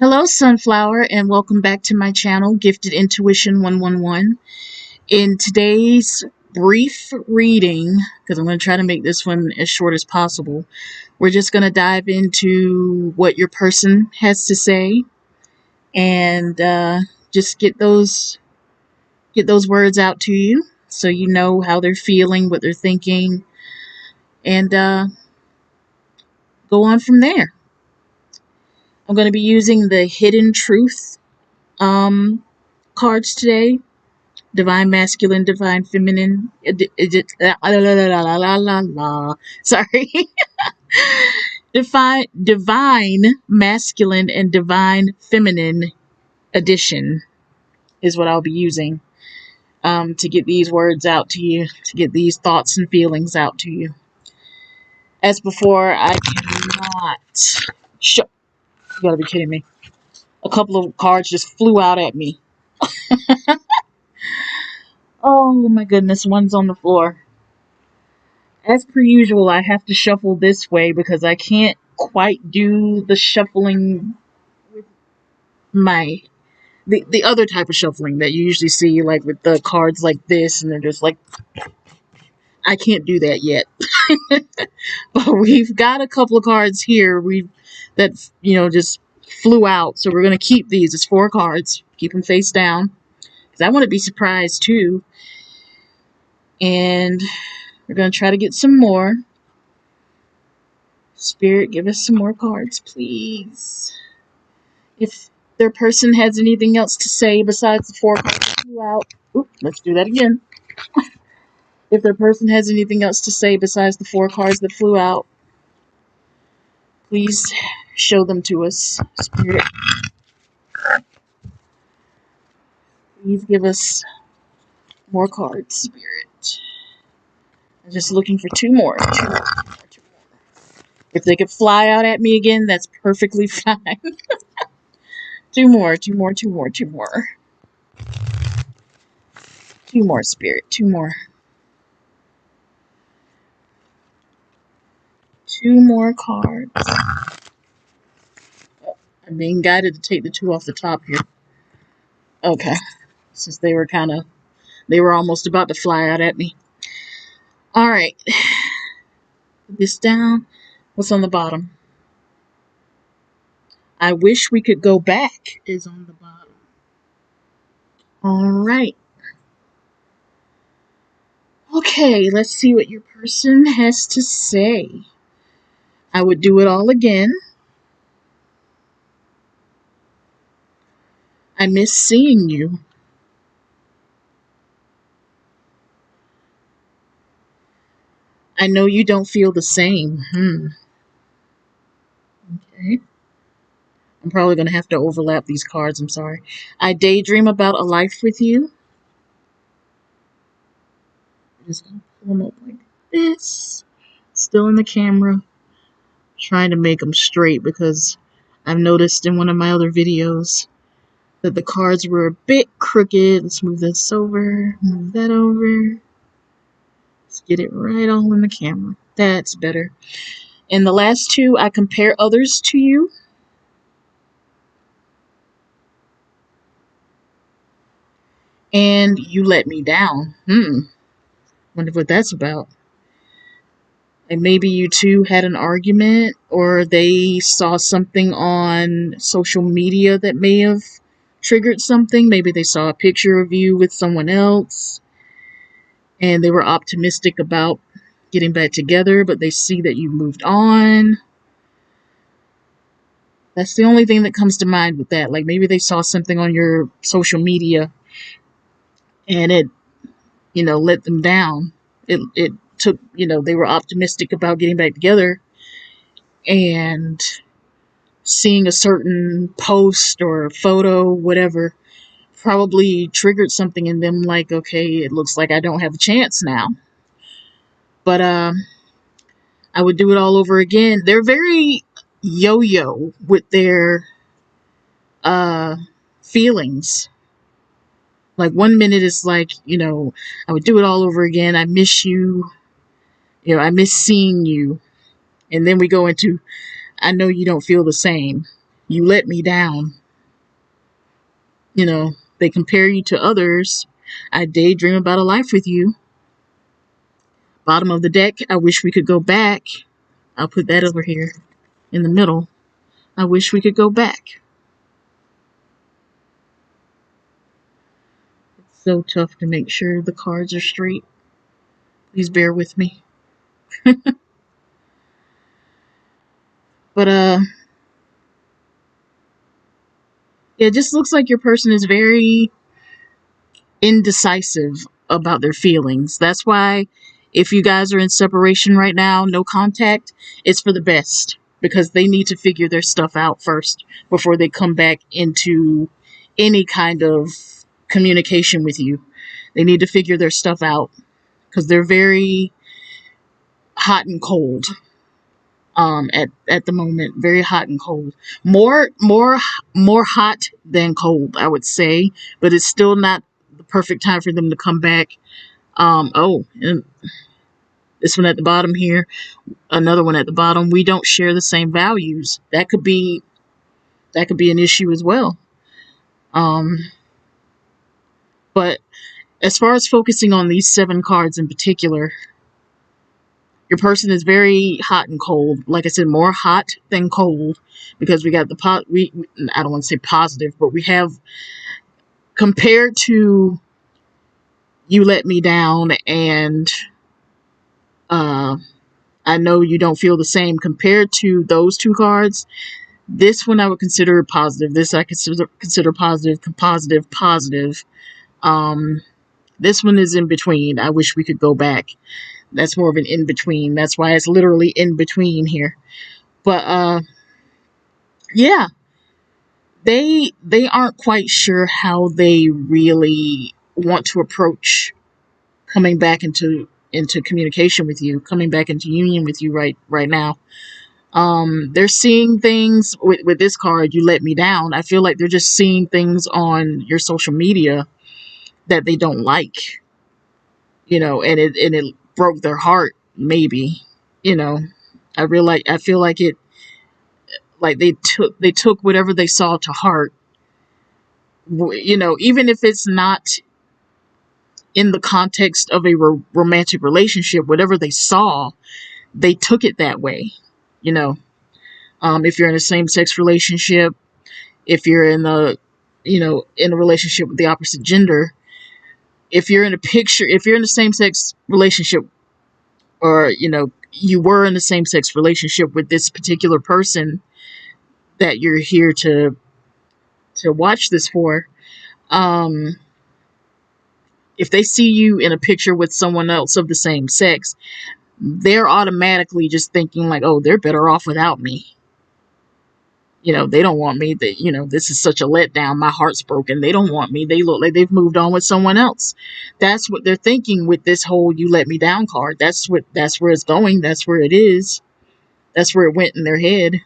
Hello, Sunflower, and welcome back to my channel, Gifted Intuition 111. In today's brief reading, because I'm going to try to make this one as short as possible, we're just going to dive into what your person has to say and just get those words out to you so you know how they're feeling, what they're thinking, and go on from there. I'm going to be using the Hidden Truth cards today. Divine masculine, divine feminine. Sorry. Divine masculine and divine feminine edition is what I'll be using to get these words out to you, to get these thoughts and feelings out to you. As before, I cannot. You gotta be kidding me. A couple of cards just flew out at me. Oh my goodness, one's on the floor. As per usual, I have to shuffle this way because I can't quite do the shuffling with the other type of shuffling that you usually see, like with the cards like this, and they're just like, I can't do that yet. But we've got a couple of cards here that just flew out, so we're gonna keep these. It's 4 cards. Keep them face down because I want to be surprised too. And we're going to try to get some more. Spirit, give us some more cards, please. If their person has anything else to say besides the 4 cards that flew out. Oop, let's do that again. If their person has anything else to say besides the 4 cards that flew out, please show them to us, Spirit. Please give us more cards, Spirit. I'm just looking for 2 more. 2 more. If they could fly out at me again, that's perfectly fine. 2 more, 2 more, 2 more, 2 more. 2 more, Spirit. 2 more. 2 more cards. Oh, I'm being guided to take the 2 off the top here. Okay. Since they were almost about to fly out at me. Alright. Put this down. What's on the bottom? I wish we could go back is on the bottom. Alright. Okay, let's see what your person has to say. I would do it all again. I miss seeing you. I know you don't feel the same. Okay. I'm probably going to have to overlap these cards. I'm sorry. I daydream about a life with you. I'm just going to pull them up like this. Still in the camera. Trying to make them straight because I've noticed in one of my other videos that the cards were a bit crooked. Let's move this over. Move that over. Let's get it right all in the camera. That's better. And the last 2, I compare others to you. And you let me down. Wonder what that's about. And maybe you two had an argument, or they saw something on social media that may have triggered something. Maybe they saw a picture of you with someone else, and they were optimistic about getting back together, but they see that you moved on. That's the only thing that comes to mind with that. Like maybe they saw something on your social media, and it let them down. It took, they were optimistic about getting back together, and seeing a certain post or photo, whatever, probably triggered something in them like, okay, it looks like I don't have a chance now. But I would do it all over again. They're very yo-yo with their feelings. Like 1 minute is like, I would do it all over again. I miss you. I miss seeing you. And then we go into, I know you don't feel the same. You let me down. You know, they compare you to others. I daydream about a life with you. Bottom of the deck, I wish we could go back. I'll put that over here in the middle. I wish we could go back. It's so tough to make sure the cards are straight. Please bear with me. But it just looks like your person is very indecisive about their feelings. That's why if you guys are in separation right now, no contact, it's for the best, because they need to figure their stuff out first before they come back into any kind of communication with you. They need to figure their stuff out because they're very hot and cold at the moment. Very hot and cold. More hot than cold, I would say, but it's still not the perfect time for them to come back. And this one at the bottom here, another one at the bottom. We don't share the same values. That could be an issue as well. But as far as focusing on these 7 cards in particular, your person is very hot and cold. Like I said, more hot than cold, because we got the I don't want to say positive, but we have, compared to you let me down and I know you don't feel the same, compared to those 2 cards, this one I would consider positive. This I consider positive, positive, positive. This one is in between. I wish we could go back. That's more of an in between. That's why it's literally in between here. But yeah, they aren't quite sure how they really want to approach coming back into communication with you, coming back into union with you right now. They're seeing things with this card, you let me down. I feel like they're just seeing things on your social media that they don't like, and it broke their heart, maybe, you know. I feel like it, like they took whatever they saw to heart, even if it's not in the context of a romantic relationship. Whatever they saw, they took it that way, you know. If you're in a same-sex relationship, if you're in in a relationship with the opposite gender, if you're in a same-sex relationship, or you were in a same-sex relationship with this particular person that you're here to watch this for, if they see you in a picture with someone else of the same sex, they're automatically just thinking like, oh, they're better off without me. They don't want me. This is such a letdown. My heart's broken. They don't want me. They look like they've moved on with someone else. That's what they're thinking with this whole "you let me down" card. That's where it's going. That's where it is. That's where it went in their head.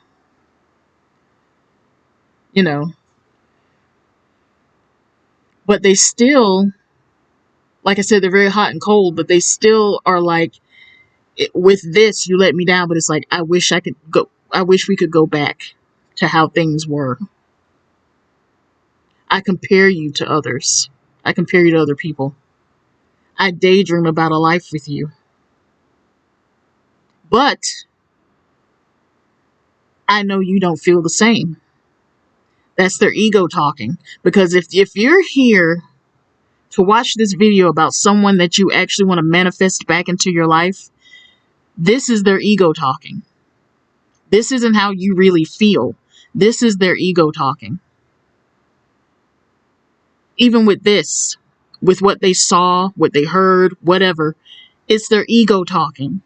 But they still, like I said, they're very hot and cold, but they still are like, with this, you let me down, but it's like, I wish we could go back to how things were. I compare you to others. I compare you to other people. I daydream about a life with you. But I know you don't feel the same. That's their ego talking. Because if you're here to watch this video about someone that you actually want to manifest back into your life, this is their ego talking. This isn't how you really feel. This is their ego talking. Even with this, with what they saw, what they heard, whatever, it's their ego talking.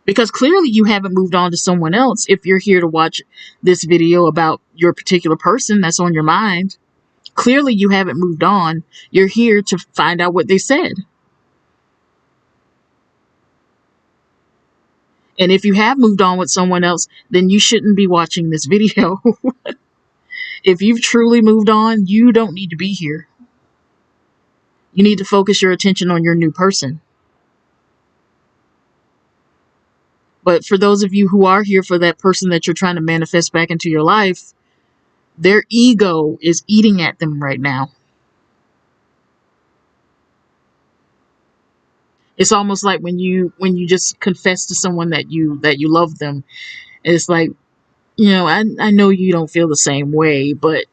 Because clearly you haven't moved on to someone else if you're here to watch this video about your particular person that's on your mind. Clearly you haven't moved on. You're here to find out what they said. And if you have moved on with someone else, then you shouldn't be watching this video. If you've truly moved on, you don't need to be here. You need to focus your attention on your new person. But for those of you who are here for that person that you're trying to manifest back into your life, Their ego is eating at them right now. It's almost like when you just confess to someone that you love them. It's like, I know you don't feel the same way, but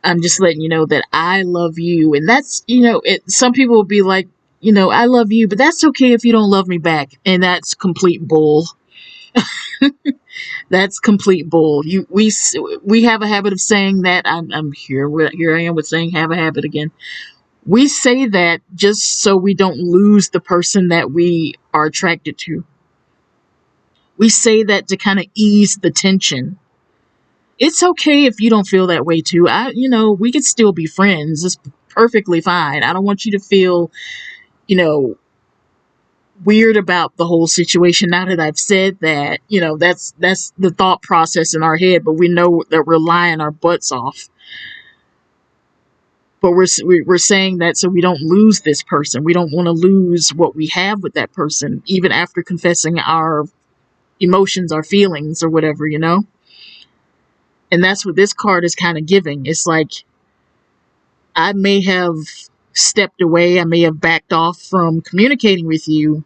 I'm just letting you know that I love you. And that's, some people will be like, I love you, but that's okay if you don't love me back. And that's complete bull. That's complete bull. We have a habit of saying that. I'm here. Here I am with saying have a habit again. We say that just so we don't lose the person that we are attracted to. We say that to kind of ease the tension. It's okay if you don't feel that way too. We could still be friends. It's perfectly fine. I don't want you to feel, you know, weird about the whole situation. Now that I've said that, that's the thought process in our head, but we know that we're lying our butts off. But we're saying that so we don't lose this person. We don't want to lose what we have with that person, even after confessing our emotions, our feelings, or whatever. And that's what this card is kind of giving. It's like, I may have stepped away, I may have backed off from communicating with you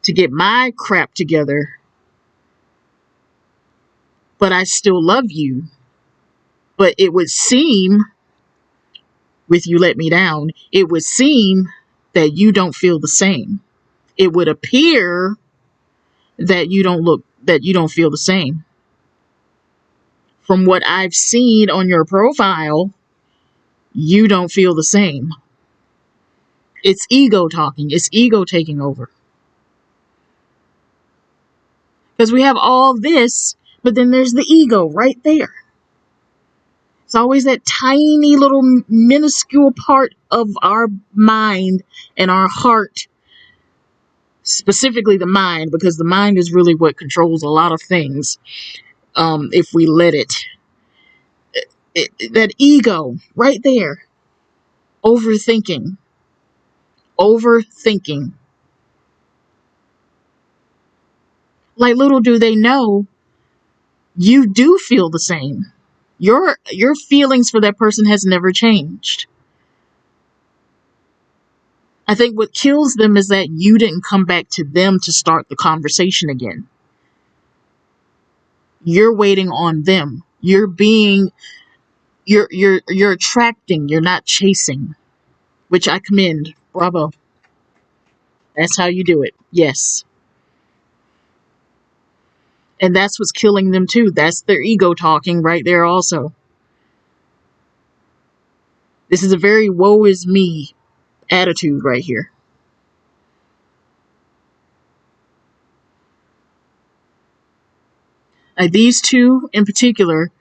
to get my crap together, but I still love you. But it would seem, with you let me down, it would seem that you don't feel the same. It would appear that you don't feel the same. From what I've seen on your profile, you don't feel the same. It's ego talking. It's ego taking over. Because we have all this, but then there's the ego right there. It's always that tiny little minuscule part of our mind and our heart, specifically the mind, because the mind is really what controls a lot of things, if we let it. That ego right there, overthinking. Like, little do they know, you do feel the same. Your feelings for that person has never changed. I think what kills them is that you didn't come back to them to start the conversation again. You're waiting on them. You're attracting, you're not chasing, which I commend. Bravo. That's how you do it. Yes. And that's what's killing them too. That's their ego talking right there also. This is a very woe is me attitude right here. These two in particular,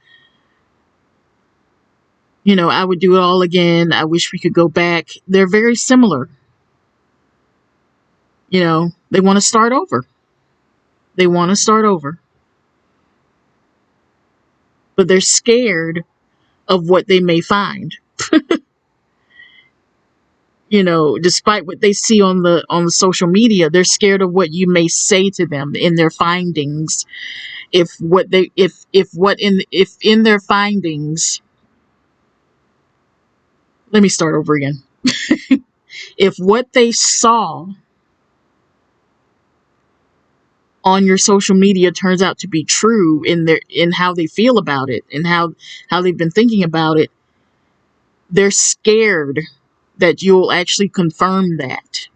I would do it all again. I wish we could go back. They're very similar. They want to start over. They want to start over. But they're scared of what they may find. Despite what they see on the social media, they're scared of what you may say to them in their findings. If in their findings, let me start over again. If what they saw on your social media turns out to be true in how they feel about it and how they've been thinking about it, they're scared that you'll actually confirm that,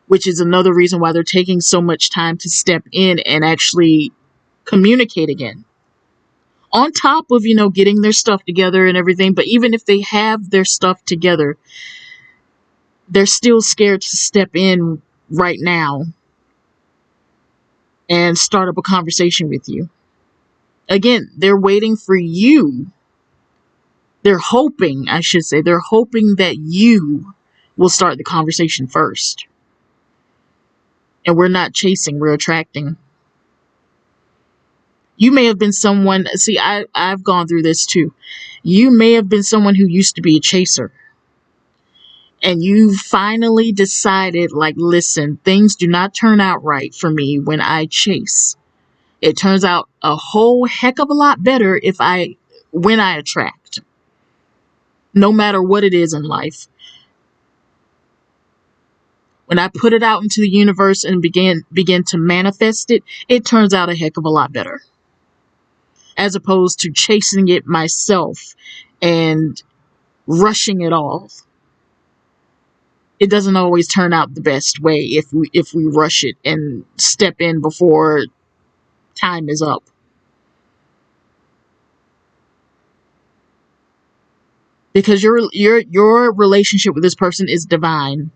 which is another reason why they're taking so much time to step in and actually communicate again. On top of, getting their stuff together and everything, but even if they have their stuff together, they're still scared to step in right now and start up a conversation with you. Again, they're waiting for you. They're hoping that you will start the conversation first. And we're not chasing, we're attracting. You may have been someone, see, I've gone through this too. You may have been someone who used to be a chaser. And you finally decided, like, listen, things do not turn out right for me when I chase. It turns out a whole heck of a lot better when I attract, no matter what it is in life. When I put it out into the universe and begin to manifest it, it turns out a heck of a lot better. As opposed to chasing it myself and rushing it off. It doesn't always turn out the best way if we rush it and step in before time is up. Because your relationship with this person is divine.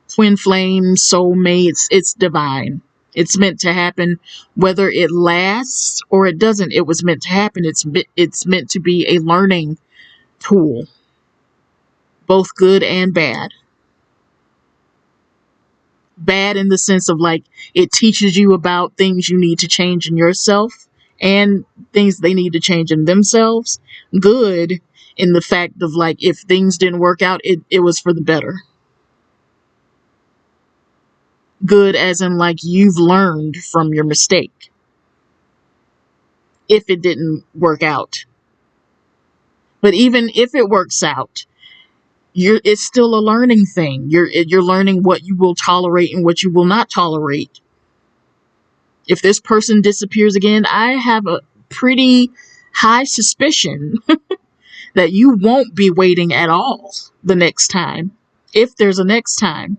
Twin flame, soulmates, it's divine. It's meant to happen, whether it lasts or it doesn't. It was meant to happen. It's meant to be a learning tool, both good and bad. Bad in the sense of like it teaches you about things you need to change in yourself and things they need to change in themselves. Good in the fact of like if things didn't work out, it was for the better. Good as in like you've learned from your mistake if it didn't work out. But even if it works out, it's still a learning thing. You're learning what you will tolerate and what you will not tolerate. If this person disappears again, I have a pretty high suspicion that you won't be waiting at all the next time, if there's a next time.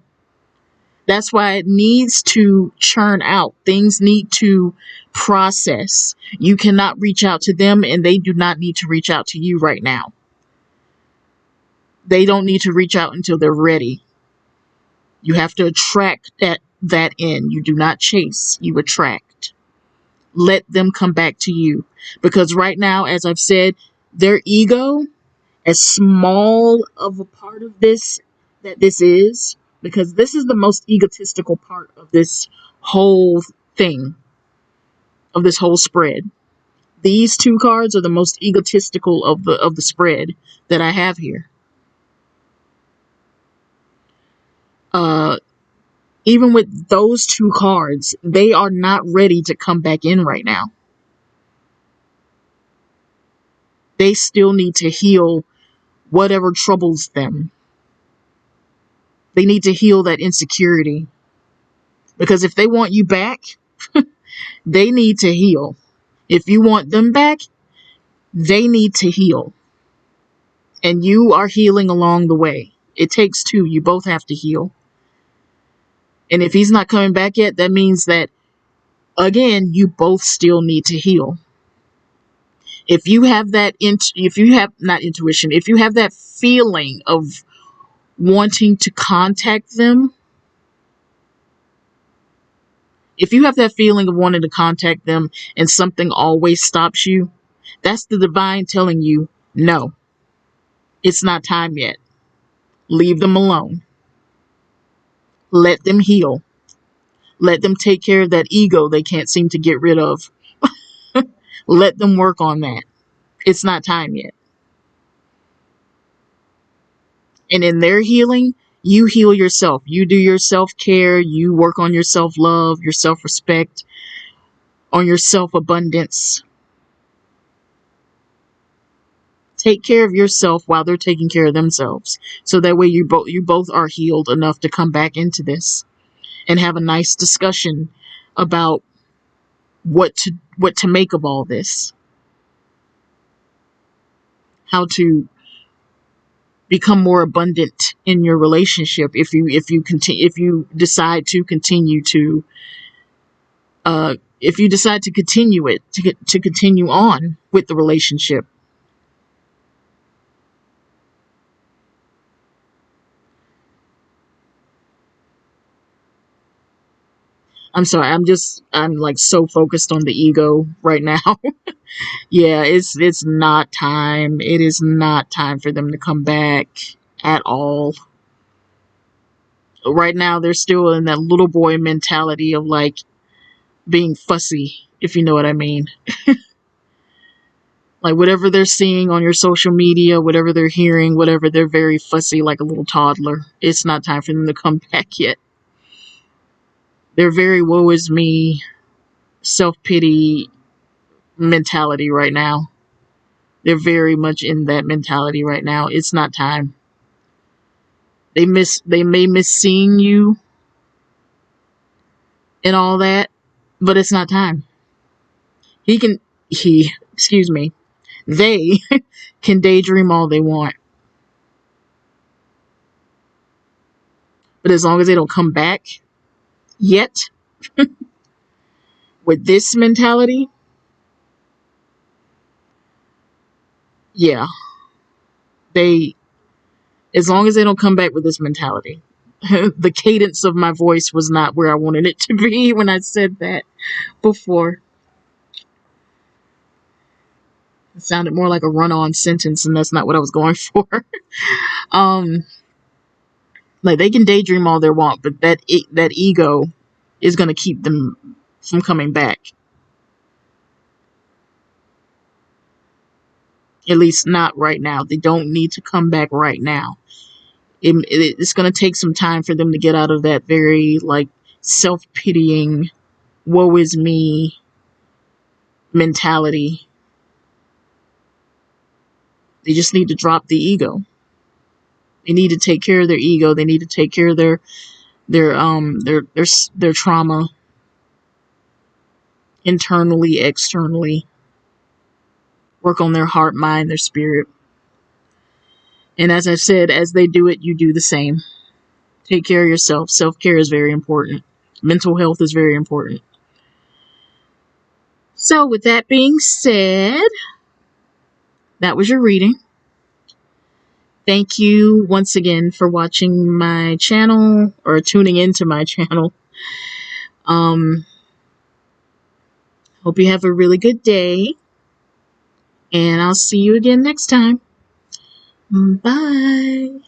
That's why it needs to churn out. Things need to process. You cannot reach out to them, and they do not need to reach out to you right now. They don't need to reach out until they're ready. You have to attract that in. You do not chase, you attract. Let them come back to you. Because right now, as I've said, their ego, as small of a part of this that this is, because this is the most egotistical part of this whole thing, of this whole spread. These two cards are the most egotistical of the spread that I have here. Even with those two cards, they are not ready to come back in right now. They still need to heal whatever troubles them. They need to heal that insecurity. Because if they want you back, they need to heal. If you want them back, they need to heal. And you are healing along the way. It takes two. You both have to heal. And if he's not coming back yet, that means that, again, you both still need to heal. If you have that, if you have not intuition, if you have that feeling of wanting to contact them, if you have that feeling of wanting to contact them and something always stops you, that's the divine telling you, no, it's not time yet. Leave them alone. Let them heal. Let them take care of that ego they can't seem to get rid of. Let them work on that. It's not time yet. And in their healing, you heal yourself. You do your self-care. You work on your self-love, your self-respect, on your self-abundance. Take care of yourself while they're taking care of themselves. So that way you both are healed enough to come back into this and have a nice discussion about what to make of all this. How to become more abundant in your relationship if you decide to continue to continue it to continue on with the relationship. I'm sorry, I'm like so focused on the ego right now. Yeah, it's not time. It is not time for them to come back at all. Right now they're still in that little boy mentality of like being fussy, if you know what I mean. Like whatever they're seeing on your social media, whatever they're hearing, whatever, they're very fussy like a little toddler. It's not time for them to come back yet. They're very woe is me. self-pity mentality right now. They're very much in that mentality right now. It's not time. They may miss seeing you and all that, but it's not time. He can he excuse me. They can daydream all they want. But as long as they don't come back yet with this mentality, yeah, they, as long as they don't come back with this mentality. The cadence of my voice was not where I wanted it to be when I said that before. It sounded more like a run-on sentence, and that's not what I was going for. um, like they can daydream all they want, but that ego is going to keep them from coming back. At least not right now. They don't need to come back right now. It's going to take some time for them to get out of that very like self-pitying, woe is me mentality. They just need to drop the ego. They need to take care of their ego. They need to take care of their trauma internally, externally. Work on their heart, mind, their spirit. And as I've said, as they do it, you do the same. Take care of yourself. Self-care is very important. Mental health is very important. So with that being said, that was your reading. Thank you once again for watching my channel or tuning into my channel. Hope you have a really good day, and I'll see you again next time. Bye.